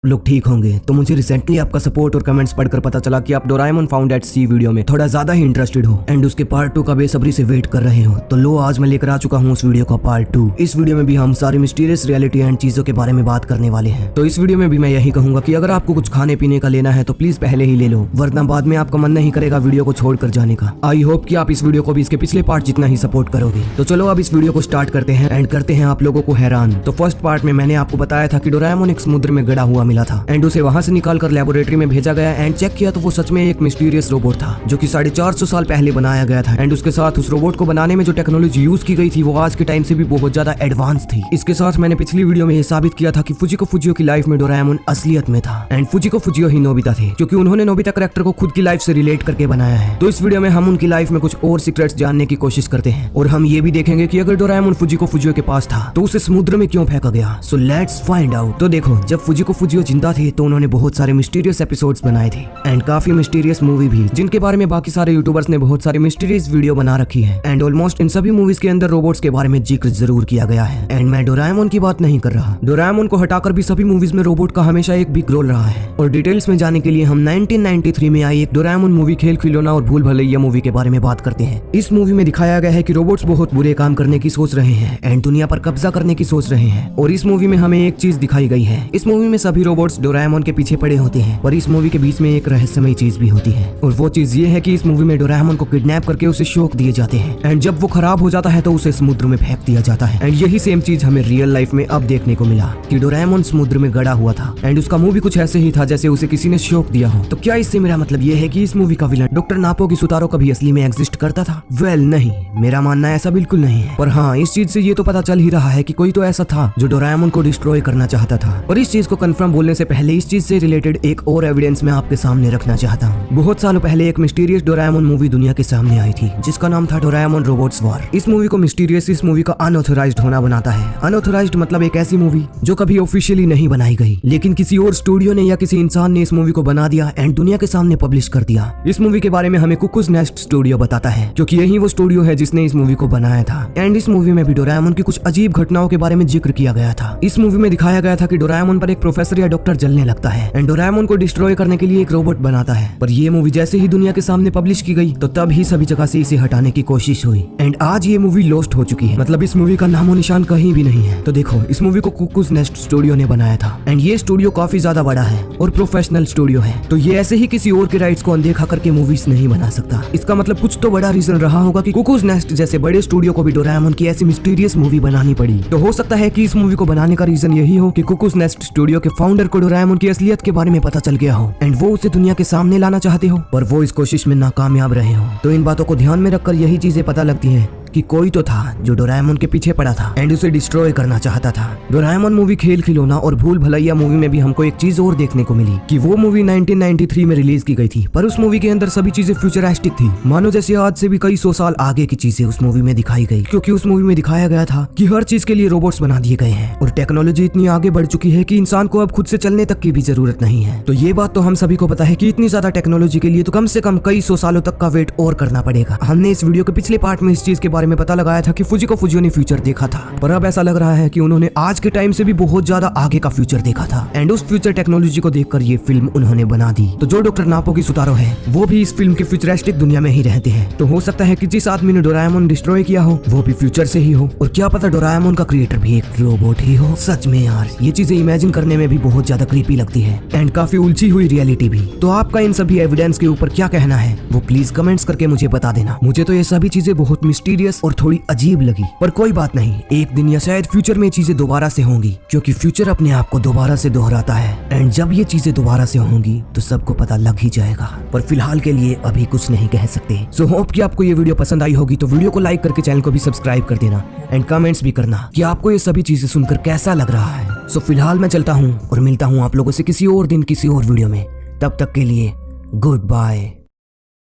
लोग ठीक होंगे। तो मुझे रिसेंटली आपका सपोर्ट और कमेंट्स पढ़कर पता चला कि आप Doraemon found at sea video में थोड़ा ज्यादा ही इंटरेस्टेड हो एंड उसके पार्ट 2 का बेसब्री से वेट कर रहे हो। तो लो, आज मैं लेकर आ चुका हूँ उस वीडियो का पार्ट 2। इस वीडियो में भी हम सारी मिस्टीरियस रियलिटी एंड चीजों के बारे में बात करने वाले हैं। तो इस वीडियो में भी मैं यही कहूंगा कि अगर आपको कुछ खाने पीने का लेना है तो प्लीज पहले ही ले लो, वरना बाद में आपका मन नहीं करेगा वीडियो को छोड़कर जाने का। आई होप कि आप इस वीडियो को भी इसके पिछले पार्ट जितना ही सपोर्ट करोगे। तो चलो अब इस वीडियो को स्टार्ट करते हैं एंड करते हैं आप लोगों को हैरान। तो फर्स्ट पार्ट में मैंने आपको बताया था कि डोरेमोन एक समुद्र में गड़ा हुआ मिला था एंड उसे वहां से निकाल कर लेबोरेटरी में भेजा गया एंड चेक किया तो वो सच में एक मिस्टीरियस रोबोट था जो कि 450 साल पहले बनाया गया था। एंड उसके साथ उस रोबोट को बनाने में जो टेक्नोलॉजी यूज की गई थी वो आज के टाइम से भी बहुत ज्यादा एडवांस थी। इसके साथ मैंने पिछली वीडियो में ये साबित किया था कि फुजिको फुजियो की लाइफ में डोरेमोन असलियत में था एंड फुजिको फुजियो ही नोबिता थे, क्योंकि उन्होंने नोबिता कैरेक्टर को खुद की लाइफ से रिलेट करके बनाया है। तो इस वीडियो में हम उनकी लाइफ में कुछ और सीक्रेट्स जानने की कोशिश करते हैं और हम ये भी देखेंगे कि अगर डोरेमोन फुजिको फुजियो के पास था तो उसे समुद्र में क्यों फेंका गया। So let's find out. तो देखो, जब फुजिको फुजियो जिंदा थे तो उन्होंने बहुत सारे मिस्टीरियस एपिसोड्स बनाए थे एंड काफी मिस्टीरियस मूवी भी, जिनके बारे में बाकी सारे यूट्यूबर्स ने बहुत सारे मिस्टीरियस वीडियो बना रखी है एंड ऑलमोस्ट इन सभी मूवीज के अंदर रोबोट्स के बारे में जिक्र जरूर किया गया है। एंड मैं डोरेमोन की बात नहीं कर रहा, डोरेमोन को हटाकर भी सभी मूवीज में रोबोट का हमेशा एक बिग रोल रहा है। और डिटेल्स में जाने के लिए हम 1993 में आई एक डोरेमोन मूवी खेल खिलौना और भूल भुलैया मूवी के बारे में बात करते हैं। इस मूवी में दिखाया गया है कि रोबोट्स बहुत बुरे काम करने की सोच रहे हैं एंड दुनिया पर कब्जा करने की सोच रहे हैं। और इस मूवी में हमें एक चीज दिखाई गई है, इस मूवी में सभी रोबोट्स डोरेमोन के पीछे पड़े होते हैं, पर इस मूवी के बीच में एक रहस्यमय चीज भी होती है। और वो चीज ये है कि इस मूवी में डोरेमोन को किडनैप करके उसे शौक दिए जाते हैं एंड जब वो खराब हो जाता है तो उसे समुद्र में फेंक दिया जाता है। एंड यही सेम चीज हमें रियल लाइफ में अब देखने को मिला कि डोरेमोन समुद्र में गड़ा हुआ था एंड उसका मुंह भी कुछ ऐसे ही था जैसे उसे किसी ने शौक दिया हो। तो क्या इससे मेरा मतलब ये है कि इस मूवी का विलन डॉक्टर नापो की सुतारो कभी असली में एग्जिस्ट करता था? वेल नहीं, मेरा मानना ऐसा बिल्कुल नहीं है। पर हाँ, इस चीज से ये तो पता चल ही रहा है कि कोई तो ऐसा था जो डोरेमोन को डिस्ट्रॉय करना चाहता था। और इस चीज को कंफर्म बोलने से पहले इस चीज से रिलेटेड एक और एविडेंस मैं आपके सामने रखना चाहता हूँ। बहुत सालों पहले एक मिस्टीरियस डोरेमोन मूवी दुनिया के सामने आई थी जिसका नाम था डोरेमोन रोबोट्स वॉर। इस मूवी को मिस्टीरियस इस मूवी का अनऑथराइज्ड होना बनाता है। अनऑथराइज्ड मतलब एक ऐसी मूवी जो कभी ऑफिशियली नहीं बनाई गई, लेकिन किसी और स्टूडियो ने या किसी इंसान ने इस मूवी को बना दिया एंड दुनिया के सामने पब्लिश कर दिया। इस मूवी के बारे में हमें कुकुज नेस्ट स्टूडियो बताता है, क्योंकि यही वो स्टूडियो है जिसने इस मूवी को बनाया था। एंड इस मूवी में भी डोरेमोन की कुछ अजीब घटनाओं के बारे में जिक्र किया गया था। इस मूवी में दिखाया गया था कि डोरेमोन पर एक प्रोफेसर या डॉक्टर जलने लगता है एंड डोरेमोन को डिस्ट्रॉय करने के लिए एक रोबोट बनाता है। पर ये मूवी जैसे ही दुनिया के सामने पब्लिश की गई तो तब ही सभी जगह से इसे हटाने की कोशिश हुई एंड आज ये मूवी लॉस्ट हो चुकी है, मतलब इस मूवी का नामो निशान कहीं भी नहीं है। तो देखो, इस मूवी को कुकुज नेस्ट स्टूडियो ने बनाया था एंड ये स्टूडियो काफी ज्यादा बड़ा है और प्रोफेशनल स्टूडियो है, तो ये ऐसे ही किसी और के राइट्स को अनदेखा करके मूवीज नहीं बना सकता। इसका मतलब कुछ तो बड़ा रीजन रहा होगा कि कुकुज नेस्ट जैसे बड़े स्टूडियो को भी डोरेमोन की ऐसी मिस्टीरियस मूवी बनानी पड़ी। तो हो सकता है कि इस मूवी को बनाने का रीजन यही हो कि कुकुज नेस्ट स्टूडियो के फाउंडर को डोरेमोन की असलियत के बारे में पता चल गया हो एंड वो उसे दुनिया के सामने लाना चाहते हो, पर वो इस कोशिश में नाकामयाब रहे हो। तो इन बातों को ध्यान में रखकर यही चीजें पता लगती हैं कि कोई तो था जो डोरेमोन के पीछे पड़ा था एंड उसे डिस्ट्रॉय करना चाहता था। डोरेमोन मूवी खेल खिलौना और भूल भुलैया मूवी में भी हमको एक चीज और देखने को मिली कि वो मूवी 1993 में रिलीज की गई थी, पर उस मूवी के अंदर सभी चीजें फ्यूचरिस्टिक थी, मानो जैसे आज से भी कई 100 साल आगे की चीजें उस मूवी में दिखाई गई, क्योंकि उस मूवी में दिखाया गया था कि हर चीज के लिए रोबोट्स बना दिए गए हैं और टेक्नोलॉजी इतनी आगे बढ़ चुकी है कि इंसान को अब खुद से चलने तक की भी जरूरत नहीं है। तो ये बात तो हम सभी को पता है कि इतनी ज्यादा टेक्नोलॉजी के लिए तो कम से कम कई 100 सालों तक का वेट और करना पड़ेगा। हमने इस वीडियो के पिछले पार्ट में इस चीज के बारे में पता लगाया था कि फुजिको फुजियो ने फ्यूचर देखा था, पर अब ऐसा लग रहा है कि उन्होंने आज के टाइम से भी बहुत ज्यादा आगे का फ्यूचर देखा था एंड उस फ्यूचर टेक्नोलॉजी को देखकर ये फिल्म उन्होंने बना दी। तो जो डॉक्टर नापो की सुतारो है वो भी इस फिल्म की फ्यूचरिस्टिक दुनिया में ही रहते हैं। तो हो सकता है कि जिस आदमी ने डोरेमोन डिस्ट्रॉय किया हो वो भी फ्यूचर से ही हो, और क्या पता डोरेमोन का क्रिएटर भी एक रोबोट ही हो। सच में यार, ये चीजें इमेजिन करने में भी बहुत ज्यादा क्रीपी लगती है एंड काफी उलझी हुई रियलिटी भी। तो आपका इन सभी एविडेंस के ऊपर क्या कहना है वो प्लीज कमेंट्स करके मुझे बता देना। मुझे तो ये सभी चीजें बहुत मिस्टीरियस और थोड़ी अजीब लगी, पर कोई बात नहीं, एक दिन या शायद फ्यूचर में चीजें दोबारा से होंगी, क्योंकि फ्यूचर अपने आप को दोबारा से दोहराता है एंड जब ये चीजें दोबारा से होंगी तो सबको पता लग ही जाएगा। पर फिलहाल के लिए अभी कुछ नहीं कह सकते। सो होप कि आपको ये वीडियो पसंद आई होगी, तो वीडियो को लाइक करके चैनल को भी सब्सक्राइब कर देना एंड कमेंट्स भी करना कि आपको ये सभी चीजें सुनकर कैसा लग रहा है। सो फिलहाल मैं चलता हूँ और मिलता हूँ आप लोगों से किसी और दिन किसी और वीडियो में। तब तक के लिए गुड बाय।